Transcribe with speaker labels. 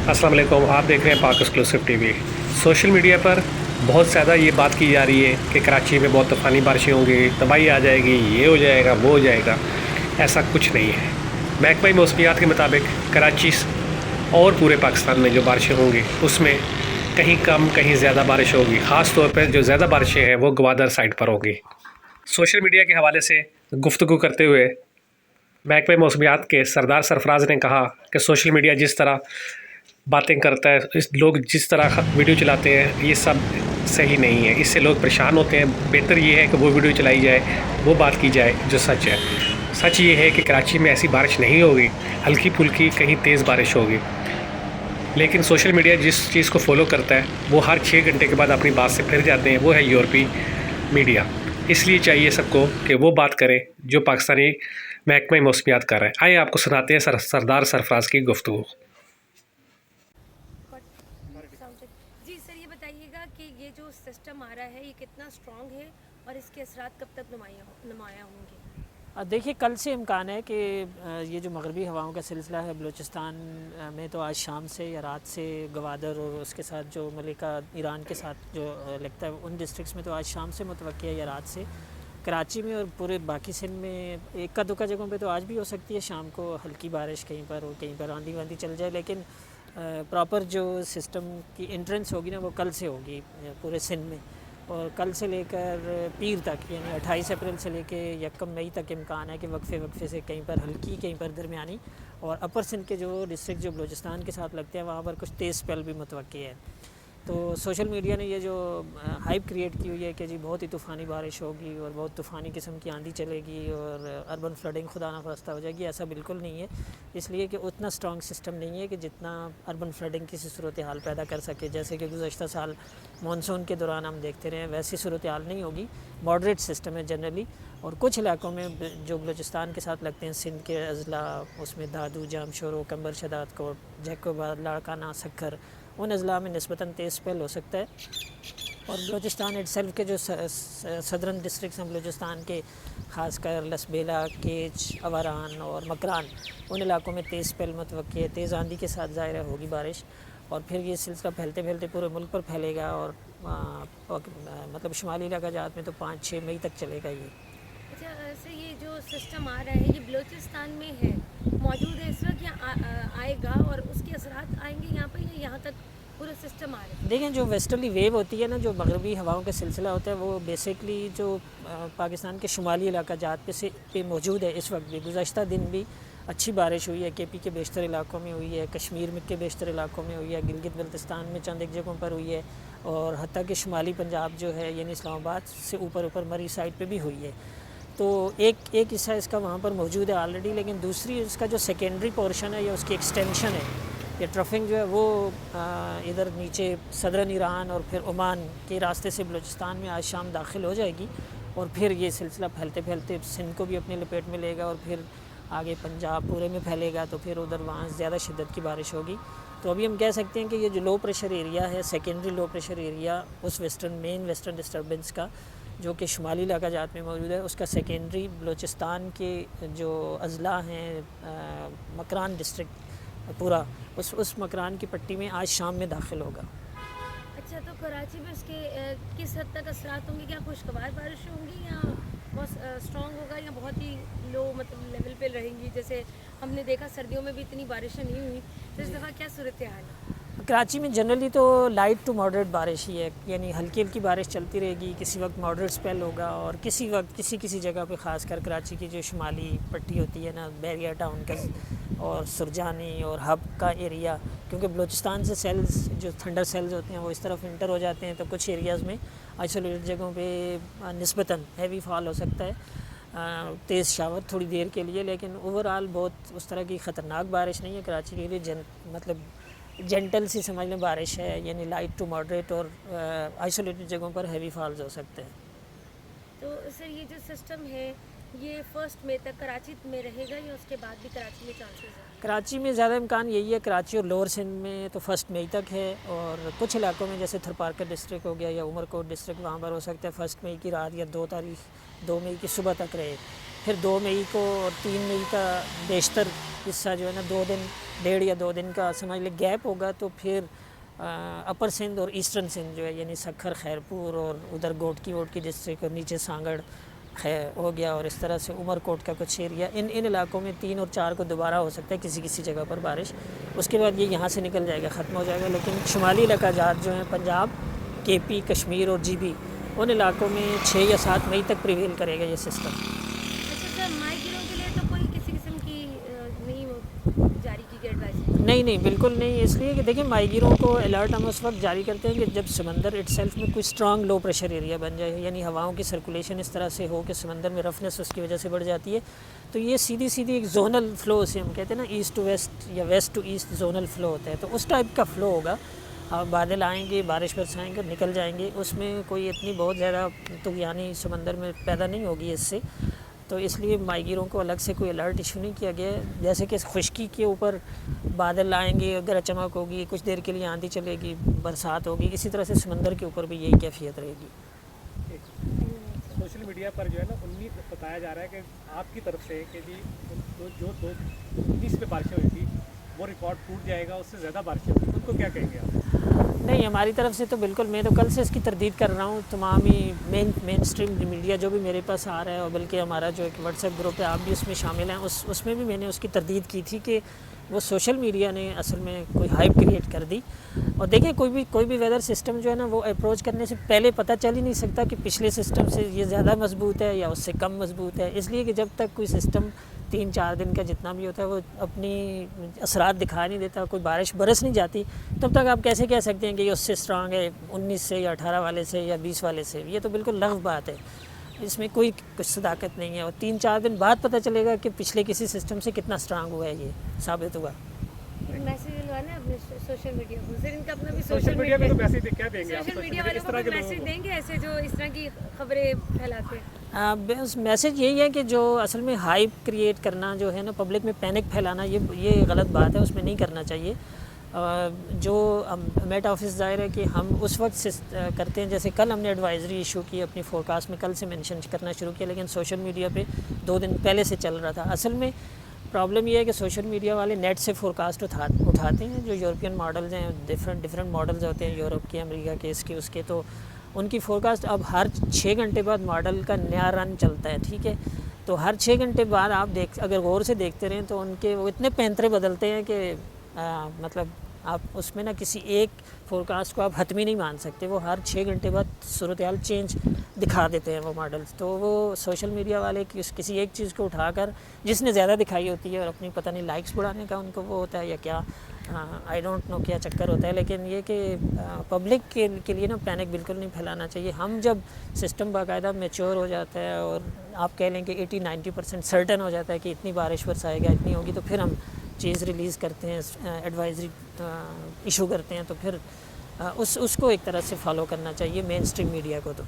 Speaker 1: अस्सलाम वालेकुम। आप देख रहे हैं पाक एक्सक्लूसिव टीवी। सोशल मीडिया पर बहुत ज़्यादा ये बात की जा रही है कि कराची में बहुत तूफ़ानी बारिशें होंगी, तबाही आ जाएगी, ये हो जाएगा, वो हो जाएगा। ऐसा कुछ नहीं है। महकमा मौसमियात के मुताबिक कराची और पूरे पाकिस्तान में जो बारिशें होंगी उसमें कहीं कम कहीं ज़्यादा बारिश होगी। ख़ास तौर पर जो ज़्यादा बारिशें हैं वो गवादर साइड पर होंगी। सोशल मीडिया के हवाले से गुफ्तगू करते हुए महकमा मौसमियात के सरदार सरफराज ने कहा कि सोशल मीडिया जिस तरह बातें करता है, इस लोग जिस तरह वीडियो चलाते हैं, ये सब सही नहीं है। इससे लोग परेशान होते हैं। बेहतर ये है कि वो वीडियो चलाई जाए, वो बात की जाए जो सच है। सच ये है कि कराची में ऐसी बारिश नहीं होगी, हल्की फुल्की कहीं तेज़ बारिश होगी। लेकिन सोशल मीडिया जिस चीज़ को फॉलो करता है वो हर 6 घंटे के बाद अपनी बात से फिर जाते हैं, वो है यूरोपीय मीडिया। इसलिए चाहिए सबको कि वो बात करें जो पाकिस्तानी महकमा मौसमियात कर रहे हैं। आइए आपको सुनाते हैं सरदार सरफराज की गुफ्तगू।
Speaker 2: जी सर, ये बताइएगा कि ये जो सिस्टम आ रहा है ये कितना स्ट्रॉन्ग है और इसके असरात कब तक नुमायाँ होंगे?
Speaker 3: देखिए, कल से इम्कान है कि ये जो मगरबी हवाओं का सिलसिला है बलूचिस्तान में, तो आज शाम से या रात से गवादर और उसके साथ जो मलिका ईरान के साथ जो लगता है उन डिस्ट्रिक्ट्स में तो आज शाम से मुतवक्की है या रात से। कराची में और पूरे बाकी सिंध में एक का दुका जगहों पे तो आज भी हो सकती है शाम को हल्की बारिश कहीं पर, और कहीं पर आंधी वांधी चल जाए। लेकिन प्रॉपर जो सिस्टम की एंट्रेंस होगी ना वो कल से होगी पूरे सिंध में, और कल से लेकर पीर तक यानी 28 अप्रैल से लेकर 1 मई तक इम्कान है कि वक्फे से कहीं पर हल्की कहीं पर दरमियानी, और अपर सिंध के जो डिस्ट्रिक्ट जो बलूचिस्तान के साथ लगते हैं वहाँ पर कुछ तेज़ स्पेल भी मुतवक्की है। तो सोशल मीडिया ने ये जो हाइप क्रिएट की हुई है कि जी बहुत ही तूफ़ानी बारिश होगी और बहुत तूफ़ानी किस्म की आंधी चलेगी और अर्बन फ्लडिंग खुदा ना खास्ता हो जाएगी, ऐसा बिल्कुल नहीं है। इसलिए कि उतना स्ट्रॉन्ग सिस्टम नहीं है कि जितना अर्बन फ्लडिंग की सूरत हाल पैदा कर सके। जैसे कि गुज़श्ता साल मानसून के दौरान हम देखते रहे, वैसी सूरत हाल नहीं होगी। मॉडरेट सिस्टम है जनरली, और कुछ इलाकों में जो बलूचिस्तान के साथ लगते हैं, सिंध के अजला, उसमें दादू, जामशोरो, कंबर, शदादकोट, जैकोबाद, लाड़काना, सखर, उन अजला में निस्बतन तेज़ स्पेल हो सकता है। और बलूचिस्तान इटसेल्फ के जो सदरन डिस्ट्रिक्ट हैं बलूचिस्तान के, ख़ासकर लसबेला, केच, अवारान और मकरान, उन इलाकों में तेज़ स्पेल मुतवक्की है। तेज़ आंधी के साथ ज़ाहिर होगी बारिश, और फिर ये सिलसिला फैलते फैलते पूरे मुल्क पर फैलेगा, और मतलब शुमाली इलाका जात में तो 5-6 मई तक चलेगा ये।
Speaker 2: अच्छा सर, ये जो सिस्टम आ रहा है ये बलूचिस्तान में है, मौजूद है इस वक्त, या आएगा और उसके असरात आएंगे यहाँ पर, या यहाँ तक पूरा सिस्टम आ रहा है?
Speaker 3: देखें, जो वेस्टर्ली वेव होती है ना, जो मगरबी हवाओं का सिलसिला होता है, वो बेसिकली जो पाकिस्तान के शुमाली इलाका जात पे मौजूद है इस वक्त भी। गुज़श्ता दिन भी अच्छी बारिश हुई है, KP के बेशतर इलाकों में हुई है, कश्मीर में के बेशतर इलाकों में हुई है, गिलगित बल्तिस्तान में चंद एक जगहों पर हुई है, और हत्ता कि शुमाली पंजाब जो है यानी इस्लामाबाद से ऊपर मरी साइड पे भी हुई है। तो एक हिस्सा इसका वहाँ पर मौजूद है ऑलरेडी, लेकिन दूसरी इसका जो सेकेंडरी पोर्शन है या उसकी एक्सटेंशन है, ये ट्रफिंग जो है वो इधर नीचे सदरन ईरान और फिर ओमान के रास्ते से बलूचिस्तान में आज शाम दाखिल हो जाएगी, और फिर ये सिलसिला फैलते फैलते सिंध को भी अपने लपेट में लेगा, और फिर आगे पंजाब पूरे में फैलेगा, तो फिर उधर वहाँ ज़्यादा शिद्दत की बारिश होगी। तो अभी हम कह सकते हैं कि ये जो लो प्रेशर एरिया है, सेकेंडरी लो प्रेशर एरिया उस मेन वेस्टर्न डिस्टर्बेंस का जो कि शुमाली इलाका जात में मौजूद है, उसका सेकेंडरी बलूचिस्तान के जो अजला हैं, मकरान डिस्ट्रिक्ट पूरा, उस मकरान की पट्टी में आज शाम में दाखिल होगा।
Speaker 2: अच्छा, तो कराची में इसके किस हद तक असरात होंगे? क्या खुशगवार बारिश होंगी, या बहुत स्ट्रॉन्ग होगा, या बहुत ही लो मतलब लेवल पे रहेंगी? जैसे हमने देखा सर्दियों में भी इतनी बारिशें नहीं हुई, तो इस दफ़ा क्या सूरत हाल है?
Speaker 3: कराची में जनरली तो लाइट टू मॉडरेट बारिश ही है, यानी हल्की हल्की बारिश चलती रहेगी। किसी वक्त मॉडरेट स्पेल होगा, और किसी वक्त किसी जगह पे ख़ासकर कराची की जो शुमाली पट्टी होती है ना, बैरिया टाउन का और सुरजानी और हब का एरिया, क्योंकि बलूचिस्तान से सेल्स जो थंडर सेल्स होते हैं वो इस तरफ इंटर हो जाते हैं, तो कुछ एरियाज़ में आइसोलेटेड जगहों पे निस्बतन हैवी फॉल हो सकता है, तेज़ शावर थोड़ी देर के लिए। लेकिन ओवरऑल बहुत उस तरह की ख़तरनाक बारिश नहीं है कराची के लिए। मतलब जेंटल सी समझ लें बारिश है, यानी लाइट टू मॉडरेट, और आइसोलेटेड जगहों पर हैवी फॉल्स हो सकते हैं।
Speaker 2: तो सर, ये जो सिस्टम है ये 1 मई तक कराची में रहेगा, या उसके बाद भी कराची में चांसेस हैं?
Speaker 3: कराची में ज़्यादा इम्कान यही है। कराची और लोअर सिंध में तो 1 मई तक है, और कुछ इलाकों में जैसे थरपारकर डिस्ट्रिक्ट हो गया या उमरकोट डिस्ट्रिक्ट, वहाँ पर हो सकता है 1 मई की रात या 2 मई की सुबह तक रहे। फिर 2 मई को और 3 मई का बेशतर حصہ جو ہے نا 2 دن 1.5 یا 2 دن کا سمجھ لے گیپ ہوگا تو پھر اپر سندھ اور ایسٹرن سندھ جو ہے یعنی سکھر خیرپور اور ادھر گوٹکی ووٹکی ڈسٹرکٹ اور نیچے سانگڑ ہو گیا اور اس طرح سے عمر کوٹ کا کچھ ایریا ان علاقوں میں 3 اور 4 کو دوبارہ ہو سکتا ہے کسی جگہ پر بارش. اس کے بعد یہ یہاں سے نکل جائے گا, ختم ہو جائے گا. لیکن شمالی علاقہ جات جو ہیں پنجاب, کے پی, کشمیر اور GB ان علاقوں میں 6 یا 7 مئی تک پریویل کرے گا یہ سسٹم.
Speaker 2: اچھا سر, ماہی گیروں کے لیے تو کوئی کسی قسم کی نہیں جاری کی گئی ایڈوائز؟
Speaker 3: نہیں بالکل نہیں. اس لیے کہ دیکھیں ماہی گیروں کو الرٹ ہم اس وقت جاری کرتے ہیں کہ جب سمندر اٹ سیلف میں کوئی اسٹرانگ لو پریشر ایریا بن جائے, یعنی ہواؤں کی سرکولیشن اس طرح سے ہو کہ سمندر میں رفنس اس کی وجہ سے بڑھ جاتی ہے, تو یہ سیدھی ایک زونل فلو اسے ہم کہتے ہیں نا, ایسٹ ٹو ویسٹ یا west to east zonal flow ہوتا ہے. تو اس ٹائپ کا فلو ہوگا. بادل آئیں گے, بارش برسائیں گے, نکل جائیں گے. اس میں کوئی اتنی بہت زیادہ طغیانی سمندر میں پیدا نہیں ہوگی اس سے. تو اس لیے ماہی گیروں کو الگ سے کوئی الرٹ ایشو نہیں کیا گیا ہے. جیسے کہ خشکی کے اوپر بادل آئیں گے, گرج چمک ہوگی, کچھ دیر کے لیے آندھی چلے گی, برسات ہوگی, اسی طرح سے سمندر کے اوپر بھی یہی کیفیت رہے گی.
Speaker 1: سوشل میڈیا پر جو ہے نا 19 بتایا جا رہا ہے کہ آپ کی طرف سے کہ جی جو 19 پہ بارشیں ہوئی تھی وہ ریکارڈ ٹوٹ جائے گا, اس سے زیادہ بارشیں ہوئی, ان کو کیا کہیں گے آپ؟
Speaker 3: نہیں, ہماری طرف سے تو بالکل, میں تو کل سے اس کی تردید کر رہا ہوں. تمام ہی مین اسٹریم میڈیا جو بھی میرے پاس آ رہا ہے, اور بلکہ ہمارا جو ایک واٹس ایپ گروپ ہے آپ بھی اس میں شامل ہیں, اس میں بھی میں نے اس کی تردید کی تھی کہ وہ سوشل میڈیا نے اصل میں کوئی ہائپ کریٹ کر دی. اور دیکھیں کوئی بھی ویدر سسٹم جو ہے نا وہ اپروچ کرنے سے پہلے پتہ چل ہی نہیں سکتا کہ پچھلے سسٹم سے یہ زیادہ مضبوط ہے یا اس سے کم مضبوط ہے. اس لیے کہ جب تک کوئی سسٹم 3-4 دن کا جتنا بھی ہوتا ہے وہ اپنی اثرات دکھا نہیں دیتا, کوئی بارش برس نہیں جاتی, تب تک آپ کیسے کہہ سکتے ہیں کہ یہ اس سے اسٹرانگ ہے 19 سے یا 18 والے سے یا 20 والے سے. یہ تو بالکل لغو بات ہے, اس میں کوئی کچھ صداقت نہیں ہے. اور 3-4 دن بعد پتہ چلے گا کہ پچھلے کسی سسٹم سے کتنا اسٹرانگ ہوا ہے, یہ ثابت ہوا.
Speaker 2: میسیج دلوانا ہے اپنے سوشل میڈیا پر, سر ان کا اپنا بھی
Speaker 1: سوشل میڈیا پہ تو میسج کیا دیں گے آپ؟
Speaker 2: سوشل میڈیا والوں کو کوئی میسج دیں گے ایسے جو اس طرح کی خبریں پھیلاتے ہیں؟
Speaker 3: بس میسج یہی ہے کہ جو اصل میں ہائپ کریٹ کرنا جو ہے نا, پبلک میں پینک پھیلانا, یہ غلط بات ہے, اس میں نہیں کرنا چاہیے. جو میٹ آفس ظاہر ہے کہ ہم اس وقت کرتے ہیں, جیسے کل ہم نے ایڈوائزری ایشو کی اپنی فورکاسٹ میں, کل سے مینشن کرنا شروع کیا, لیکن سوشل میڈیا پہ 2 دن پہلے سے چل رہا تھا. اصل میں پرابلم یہ ہے کہ سوشل میڈیا والے نیٹ سے فورکاسٹ اٹھاتے ہیں, جو یورپین ماڈلز ہیں, ڈفرینٹ ماڈلز ہوتے ہیں یورپ کے, امریکہ کے, اس کے, تو ان کی فورکاسٹ اب ہر 6 گھنٹے بعد ماڈل کا نیا رن چلتا ہے. ٹھیک ہے, تو ہر 6 گھنٹے بعد آپ اگر غور سے دیکھتے رہیں تو ان کے وہ اتنے پینترے بدلتے ہیں کہ مطلب آپ اس میں نا کسی ایک فورکاسٹ کو آپ حتمی نہیں مان سکتے. وہ ہر 6 گھنٹے بعد صورتحال چینج دکھا دیتے ہیں وہ ماڈلز. تو وہ سوشل میڈیا والے کسی ایک چیز کو اٹھا کر جس نے زیادہ دکھائی ہوتی ہے اور اپنی پتہ نہیں لائکس بڑھانے کا ان کو وہ ہوتا ہے یا کیا, آئی ڈونٹ نو کیا چکر ہوتا ہے. لیکن یہ کہ پبلک کے لیے نا پینک بالکل نہیں پھیلانا چاہیے. ہم جب سسٹم باقاعدہ میچور ہو جاتا ہے اور آپ کہہ لیں کہ 80-90% سرٹن ہو جاتا ہے کہ اتنی بارش برسائے گا, اتنی ہوگی, تو پھر ہم چیز ریلیز کرتے ہیں, ایڈوائزری ایشو کرتے ہیں. تو پھر اس کو ایک طرح سے فالو کرنا چاہیے مین اسٹریم میڈیا کو. تو